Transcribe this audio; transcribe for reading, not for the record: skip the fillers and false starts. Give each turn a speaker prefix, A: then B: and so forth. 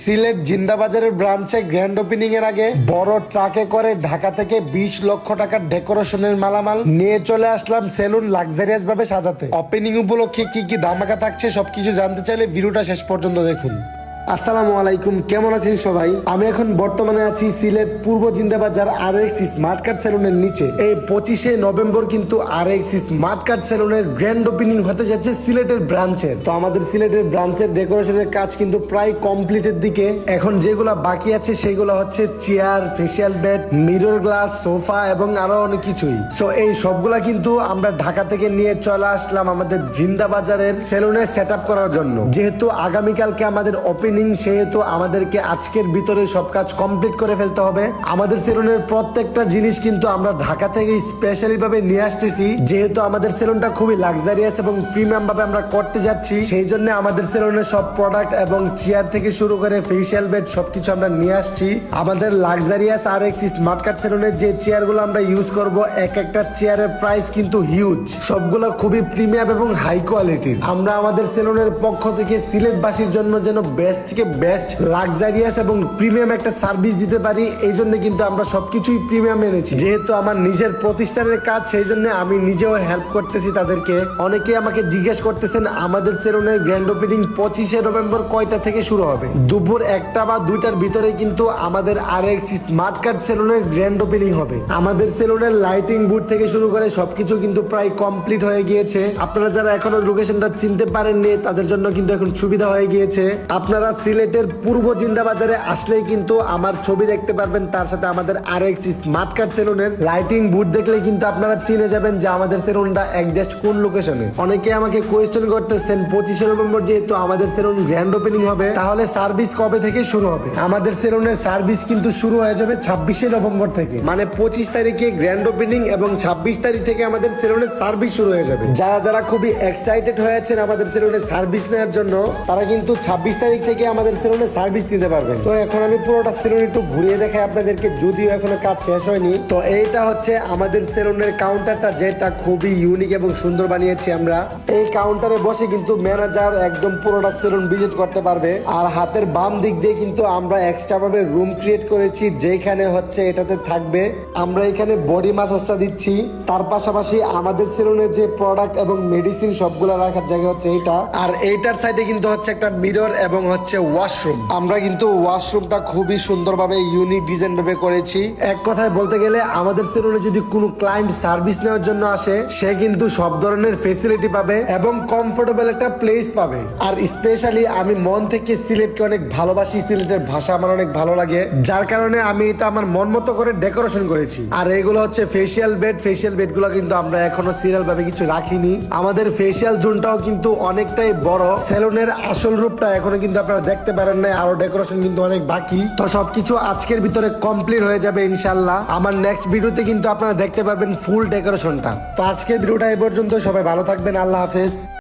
A: সিলেট জিন্দাবাজারের ব্রাঞ্চে grand opening এর আগে বড় ট্রাকে করে ঢাকা থেকে 20 লক্ষ টাকার ডেকোরেশনের মালামাল নিয়ে চলে আসলাম সেলুন লাক্সারিয়াস ভাবে সাজাতে। ওপেনিং উপলক্ষে কি কি ধামাকা থাকছে সবকিছু জানতে চাইলে ভিডিওটা শেষ পর্যন্ত দেখুন। আসসালামু আলাইকুম, কেমন আছেন সবাই? আমি এখন বর্তমানে আছি সিলেট পূর্ব জিন্দাবাজার RX স্মার্ট কার্ড সেলুনের নিচে। এই 25শে নভেম্বর কিন্তু RX স্মার্ট কার্ড সেলুনের গ্র্যান্ড ওপেনিং হতে যাচ্ছে সিলেটের ব্রাঞ্চের। তো আমাদের সিলেটের ব্রাঞ্চের ডেকোরেশনের কাজ কিন্তু প্রায় কমপ্লিটের দিকে। এখন যেগুলা বাকি আছে সেগুলো হচ্ছে chair, facial bed, mirror glass, sofa এবং আরো অনেক কিছুই। সো এই সবগুলা কিন্তু আমরা ঢাকা থেকে নিয়ে চলে আসলাম আমাদের জিন্দাবাজারের সেলুনে সেট আপ করার জন্য। যেহেতু আগামীকালকে আমাদের ওপেনিং, সেহেতু আমাদেরকে আজকের ভিতরে সব কাজ কমপ্লিট করে ফেলতে হবে। আমাদের সেলুনের প্রত্যেকটা জিনিস কিন্তু আমরা ঢাকা থেকে স্পেশালি ভাবে নিয়ে আসতেছি। যেহেতু আমাদের সেলুনটা খুবই লাক্সারিয়াস এবং প্রিমিয়াম ভাবে আমরা করতে যাচ্ছি, সেই জন্য আমাদের সেলুনের সব প্রোডাক্ট এবং চেয়ার থেকে শুরু করে ফেসিয়াল বেড সবকিছু আমরা নিয়ে আসছি। আমাদের লাক্সারিয়াস RX স্মার্ট কার্ড সেলুনের যে চেয়ারগুলো আমরা ইউজ করব, এক একটা চেয়ারের প্রাইস কিন্তু হিউজ, সবগুলো খুবই প্রিমিয়াম এবং হাই কোয়ালিটির। আমরা আমাদের সেলুনের পক্ষ থেকে সিলেটবাসীর জন্য যেন বেস্ট থেকে বেস্ট লাক্সারিয়াস এবং প্রিমিয়াম একটা সার্ভিস দিতে পারি, এই জন্য কিন্তু আমরা সবকিছুই প্রিমিয়াম এনেছি। যেহেতু আমার নিজের প্রতিষ্ঠানের কাজ, সেই জন্য আমি নিজেও হেল্প করতেছি তাদেরকে। অনেকে আমাকে জিজ্ঞেস করতেছেন আমাদের সেলুনের গ্র্যান্ড ওপেনিং 25শে নভেম্বর কয়টা থেকে শুরু হবে। দুপুর 1টা বা 2টার ভিতরে কিন্তু আমাদের RX স্মার্ট কার্ড সেলুনের গ্র্যান্ড ওপেনিং হবে। আমাদের সেলুনের লাইটিং বুথ থেকে শুরু করে সবকিছু কিন্তু প্রায় কমপ্লিট হয়ে গিয়েছে। আপনারা যারা এখনো লোকেশনটা চিনতে পারেননি, তাদের জন্য কিন্তু এখন সুবিধা হয়ে গিয়েছে। আপনারা সিলেটের পূর্ব জিন্দাবাজারে আসলেই কিন্তু আমার ছবি দেখতে পারবেন, তার সাথে আমাদের RX স্মার্ট কার্ড সেলুনের লাইটিং বুথ দেখলে কিন্তু আপনারা চিনে যাবেন যে আমাদের সেলুনটা একজাস্ট কোন লোকেশনে। অনেকে আমাকে কোয়েশ্চেন করতেছেন 25শে নভেম্বর যেহেতু আমাদের সেলুন গ্র্যান্ড ওপেনিং হবে, তাহলে সার্ভিস কবে থেকে শুরু হবে? আমাদের সেলুনের সার্ভিস কিন্তু শুরু হয়ে যাবে 26শে নভেম্বর থেকে। মানে 25 তারিখে গ্র্যান্ড ওপেনিং এবং 26 তারিখ থেকে আমাদের সেলুনের সার্ভিস শুরু হয়ে যাবে। যারা যারা খুবই এক্সাইটেড হয়ে আছেন আমাদের সেলুনের সার্ভিস নেওয়ার জন্য, তারা কিন্তু 26 তারিখ থেকে আমাদের সেলুনে সার্ভিস দিতে পারবেন। তো এখন আমি পুরোটা সেলুন একটু ঘুরিয়ে দেখাই আপনাদেরকে, যদিও এখনো কাজ শেষ হয়নি। তো এইটা হচ্ছে আমাদের সেলুনের কাউন্টারটা, যেটা খুবই ইউনিক এবং সুন্দর বানিয়েছি আমরা। এই কাউন্টারে বসে কিন্তু ম্যানেজার একদম পুরোটা সেলুন ভিজিট করতে পারবে। আর হাতের বাম দিক দিয়ে কিন্তু আমরা এক্সট্রা ভাবে রুম ক্রিয়েট করেছি, যেখানে হচ্ছে এটাতে থাকবে আমরা এখানে বডি ম্যাসাজটা দিচ্ছি। তার পাশাপাশি আমাদের সেলুনের যে প্রোডাক্ট এবং মেডিসিন সবগুলো রাখার জায়গা হচ্ছে এইটা। আর এইটার সাইডে কিন্তু হচ্ছে একটা মিরর এবং হচ্ছে ওয়াশরুম। আমরা কিন্তু ওয়াশরুমটা খুবই সুন্দরভাবে ইউনিক ডিজাইন ভাবে করেছি। এক কথায় বলতে গেলে আমাদের সেলুনে যদি কোনো ক্লায়েন্ট সার্ভিস নেওয়ার জন্য আসে, সে কিন্তু সব ধরনের ফেসিলিটি পাবে এবং কমফোর্টেবল একটা প্লেস পাবে। আর স্পেশালি আমি মন থেকে সিলেটকে অনেক ভালোবাসি, সিলেটের ভাষা আমার অনেক ভালো লাগে, যার কারণে আমি এটা আমার মন মতো করে ডেকোরেশন করেছি। আর এগুলো হচ্ছে ফেসিয়াল বেড। ফেসিয়াল বেড গুলো কিন্তু আমরা এখনো সিরিয়াল ভাবে কিছু রাখিনি। আমাদের ফেসিয়াল জোনটাও কিন্তু অনেকটাই বড়। সেলুনের আসল রূপটা এখনো কিন্তু আপনারা দেখতে পারেন নাই, আরো ডেকোরেশন কিন্তু অনেক বাকি। তো সবকিছু আজকের ভিতরে কমপ্লিট হয়ে যাবে ইনশাল্লাহ। আমার নেক্সট ভিডিওতে কিন্তু আপনারা দেখতে পারবেন ফুল ডেকোরেশনটা। তো আজকের ভিডিওটা এই পর্যন্ত, সবাই ভালো থাকবেন, আল্লাহ হাফেজ।